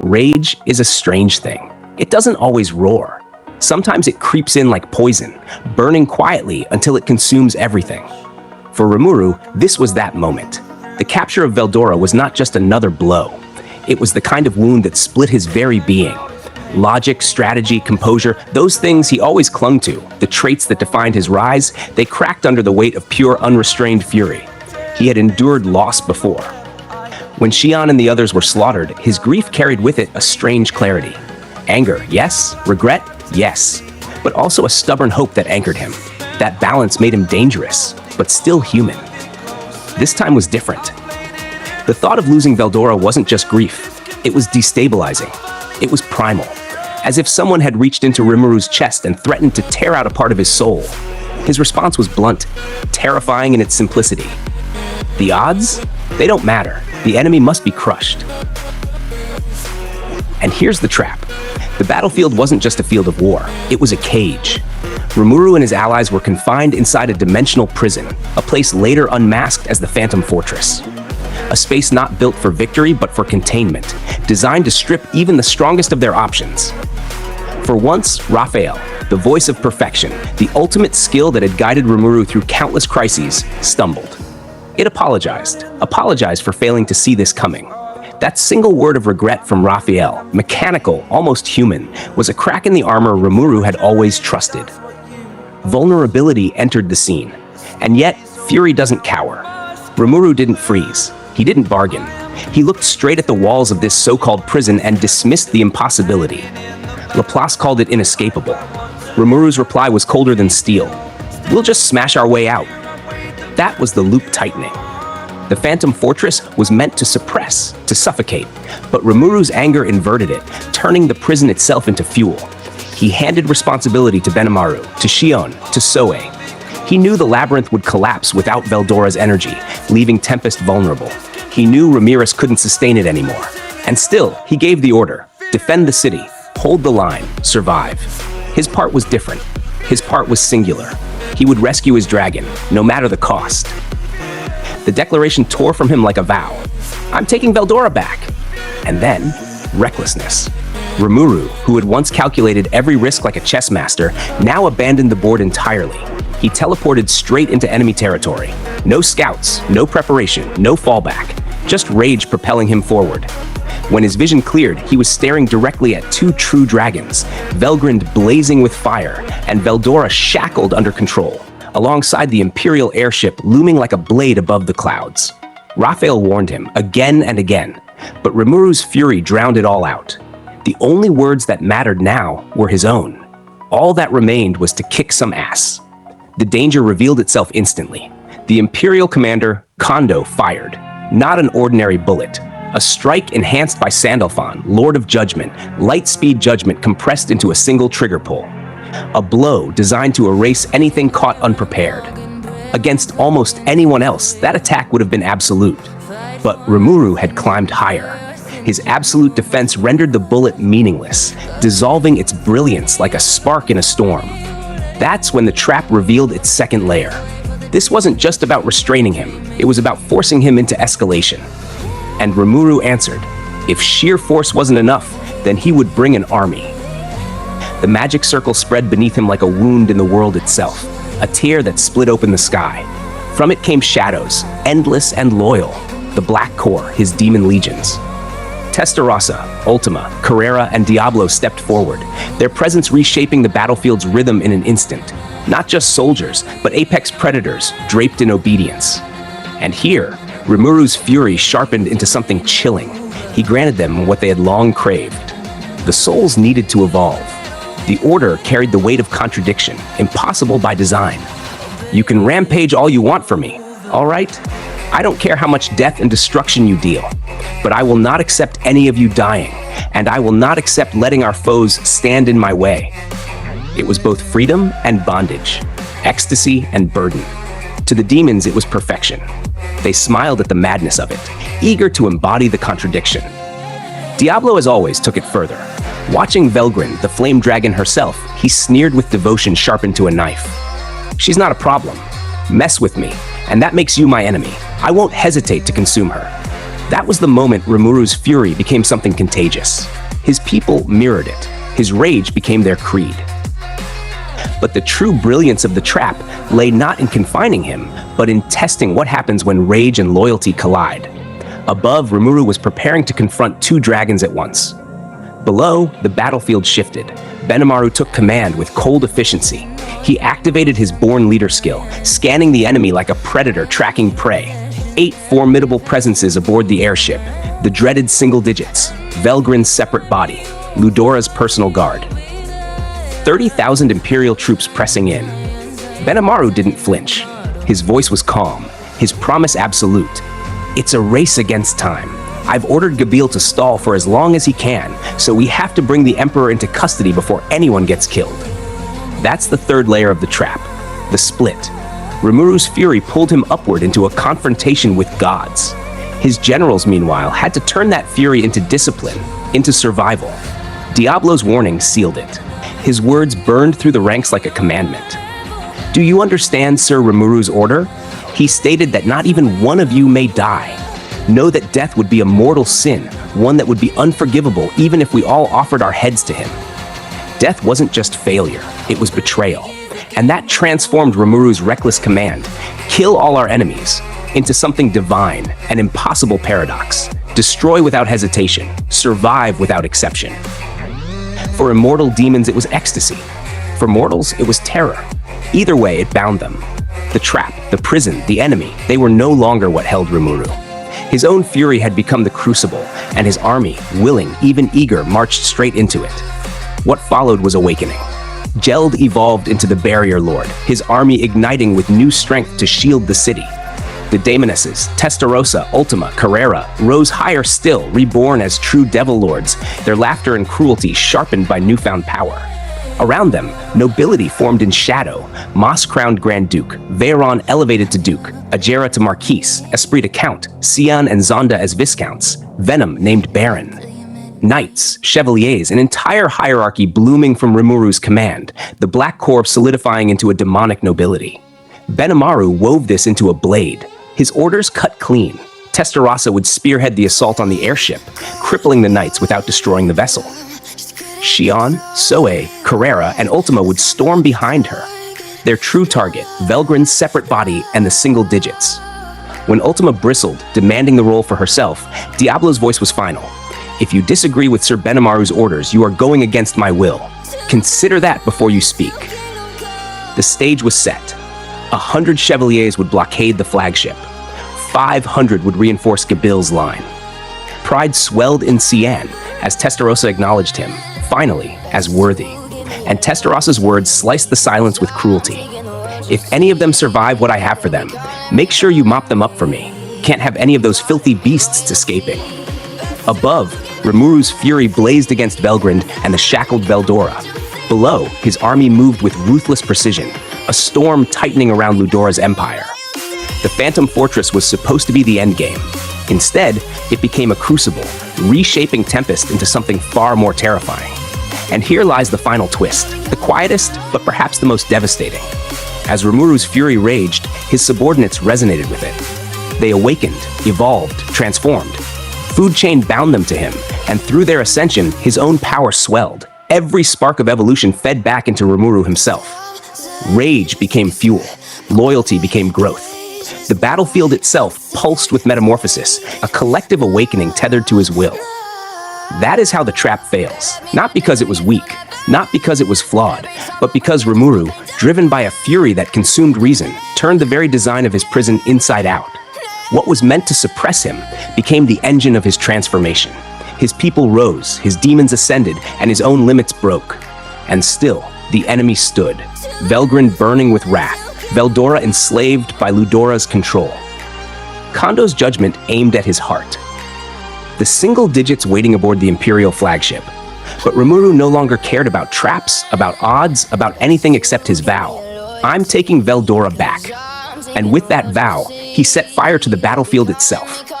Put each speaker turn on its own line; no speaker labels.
Rage is a strange thing. It doesn't always roar. Sometimes it creeps in like poison, burning quietly until it consumes everything. For Rimuru, this was that moment. The capture of Veldora was not just another blow. It was the kind of wound that split his very being. Logic, strategy, composure, those things he always clung to, the traits that defined his rise, they cracked under the weight of pure, unrestrained fury. He had endured loss before. When Xion and the others were slaughtered, his grief carried with it a strange clarity. Anger, yes. Regret, yes. But also a stubborn hope that anchored him. That balance made him dangerous, but still human. This time was different. The thought of losing Veldora wasn't just grief. It was destabilizing. It was primal, as if someone had reached into Rimuru's chest and threatened to tear out a part of his soul. His response was blunt, terrifying in its simplicity. The odds? They don't matter. The enemy must be crushed. And here's the trap. The battlefield wasn't just a field of war. It was a cage. Rimuru and his allies were confined inside a dimensional prison, a place later unmasked as the Phantom Fortress. A space not built for victory, but for containment, designed to strip even the strongest of their options. For once, Raphael, the voice of perfection, the ultimate skill that had guided Rimuru through countless crises, stumbled. It apologized for failing to see this coming. That single word of regret from Raphael, mechanical, almost human, was a crack in the armor Rimuru had always trusted. Vulnerability entered the scene, and yet fury doesn't cower. Rimuru didn't freeze. He didn't bargain. He looked straight at the walls of this so-called prison and dismissed the impossibility. Laplace called it inescapable. Rimuru's reply was colder than steel. We'll just smash our way out. That was the loop tightening. The Phantom Fortress was meant to suppress, to suffocate, but Rimuru's anger inverted it, turning the prison itself into fuel. He handed responsibility to Benimaru, to Xion, to Soe. He knew the labyrinth would collapse without Veldora's energy, leaving Tempest vulnerable. He knew Ramirez couldn't sustain it anymore. And still, he gave the order. Defend the city. Hold the line. Survive. His part was different. His part was singular. He would rescue his dragon, no matter the cost. The declaration tore from him like a vow. I'm taking Veldora back. And then, recklessness. Rimuru, who had once calculated every risk like a chess master, now abandoned the board entirely. He teleported straight into enemy territory. No scouts, no preparation, no fallback. Just rage propelling him forward. When his vision cleared, he was staring directly at two true dragons, Velgrynd blazing with fire, and Veldora shackled under control, alongside the Imperial airship looming like a blade above the clouds. Raphael warned him again and again, but Rimuru's fury drowned it all out. The only words that mattered now were his own. All that remained was to kick some ass. The danger revealed itself instantly. The Imperial commander, Kondo, fired. Not an ordinary bullet. A strike enhanced by Sandalphon, Lord of Judgment, light-speed judgment compressed into a single trigger pull. A blow designed to erase anything caught unprepared. Against almost anyone else, that attack would have been absolute. But Rimuru had climbed higher. His absolute defense rendered the bullet meaningless, dissolving its brilliance like a spark in a storm. That's when the trap revealed its second layer. This wasn't just about restraining him, it was about forcing him into escalation. And Rimuru answered. If sheer force wasn't enough, then he would bring an army. The magic circle spread beneath him like a wound in the world itself, a tear that split open the sky. From it came shadows, endless and loyal, the Black Core, his demon legions. Testarossa, Ultima, Carrera, and Diablo stepped forward, their presence reshaping the battlefield's rhythm in an instant. Not just soldiers, but apex predators, draped in obedience. And here, Rimuru's fury sharpened into something chilling. He granted them what they had long craved. The souls needed to evolve. The order carried the weight of contradiction, impossible by design. You can rampage all you want for me, all right? I don't care how much death and destruction you deal, but I will not accept any of you dying, and I will not accept letting our foes stand in my way. It was both freedom and bondage, ecstasy and burden. To the demons, it was perfection. They smiled at the madness of it, eager to embody the contradiction. Diablo, as always, took it further. Watching Velgrynd, the flame dragon herself, he sneered with devotion sharpened to a knife. She's not a problem. Mess with me, and that makes you my enemy. I won't hesitate to consume her. That was the moment Rimuru's fury became something contagious. His people mirrored it. His rage became their creed. But the true brilliance of the trap lay not in confining him, but in testing what happens when rage and loyalty collide. Above, Rimuru was preparing to confront two dragons at once. Below, the battlefield shifted. Benimaru took command with cold efficiency. He activated his born leader skill, scanning the enemy like a predator tracking prey. 8 formidable presences aboard the airship, the dreaded single digits, Velgryn's separate body, Ludora's personal guard. 30,000 Imperial troops pressing in. Benimaru didn't flinch. His voice was calm, his promise absolute. It's a race against time. I've ordered Gabil to stall for as long as he can, so we have to bring the Emperor into custody before anyone gets killed. That's the third layer of the trap, the split. Rimuru's fury pulled him upward into a confrontation with gods. His generals, meanwhile, had to turn that fury into discipline, into survival. Diablo's warning sealed it. His words burned through the ranks like a commandment. Do you understand Sir Rimuru's order? He stated that not even one of you may die. Know that death would be a mortal sin, one that would be unforgivable even if we all offered our heads to him. Death wasn't just failure, it was betrayal. And that transformed Rimuru's reckless command, kill all our enemies, into something divine, an impossible paradox. Destroy without hesitation, survive without exception. For immortal demons, it was ecstasy. For mortals, it was terror. Either way, it bound them. The trap, the prison, the enemy, they were no longer what held Rimuru. His own fury had become the crucible, and his army, willing, even eager, marched straight into it. What followed was awakening. Geld evolved into the Barrier Lord, his army igniting with new strength to shield the city. The Daemonesses, Testarossa, Ultima, Carrera, rose higher still, reborn as true Devil Lords, their laughter and cruelty sharpened by newfound power. Around them, nobility formed in shadow, moss-crowned Grand Duke, Veyron elevated to Duke, Ajera to Marquis, Esprit to Count, Sion and Zonda as Viscounts, Venom named Baron. Knights, Chevaliers, an entire hierarchy blooming from Rimuru's command, the Black Corps solidifying into a demonic nobility. Benimaru wove this into a blade. His orders cut clean. Testarossa would spearhead the assault on the airship, crippling the knights without destroying the vessel. Xion, Soe, Carrera, and Ultima would storm behind her. Their true target, Velgryn's separate body and the single digits. When Ultima bristled, demanding the role for herself, Diablo's voice was final. If you disagree with Sir Benimaru's orders, you are going against my will. Consider that before you speak. The stage was set. 100 Chevaliers would blockade the flagship. 500 would reinforce Gabil's line. Pride swelled in Cian as Testarossa acknowledged him, finally, as worthy. And Testarossa's words sliced the silence with cruelty. If any of them survive what I have for them, make sure you mop them up for me. Can't have any of those filthy beasts escaping. Above, Rimuru's fury blazed against Velgrynd and the shackled Veldora. Below, his army moved with ruthless precision, a storm tightening around Ludora's empire. The Phantom Fortress was supposed to be the endgame. Instead, it became a crucible, reshaping Tempest into something far more terrifying. And here lies the final twist, the quietest, but perhaps the most devastating. As Rimuru's fury raged, his subordinates resonated with it. They awakened, evolved, transformed. Food chain bound them to him, and through their ascension, his own power swelled. Every spark of evolution fed back into Rimuru himself. Rage became fuel. Loyalty became growth. The battlefield itself pulsed with metamorphosis, a collective awakening tethered to his will. That is how the trap fails. Not because it was weak, not because it was flawed, but because Rimuru, driven by a fury that consumed reason, turned the very design of his prison inside out. What was meant to suppress him became the engine of his transformation. His people rose, his demons ascended, and his own limits broke. And still, the enemy stood, Velgrynd burning with wrath, Veldora enslaved by Ludora's control. Kondo's judgment aimed at his heart. The single digits waiting aboard the Imperial flagship. But Rimuru no longer cared about traps, about odds, about anything except his vow. I'm taking Veldora back. And with that vow, he set fire to the battlefield itself.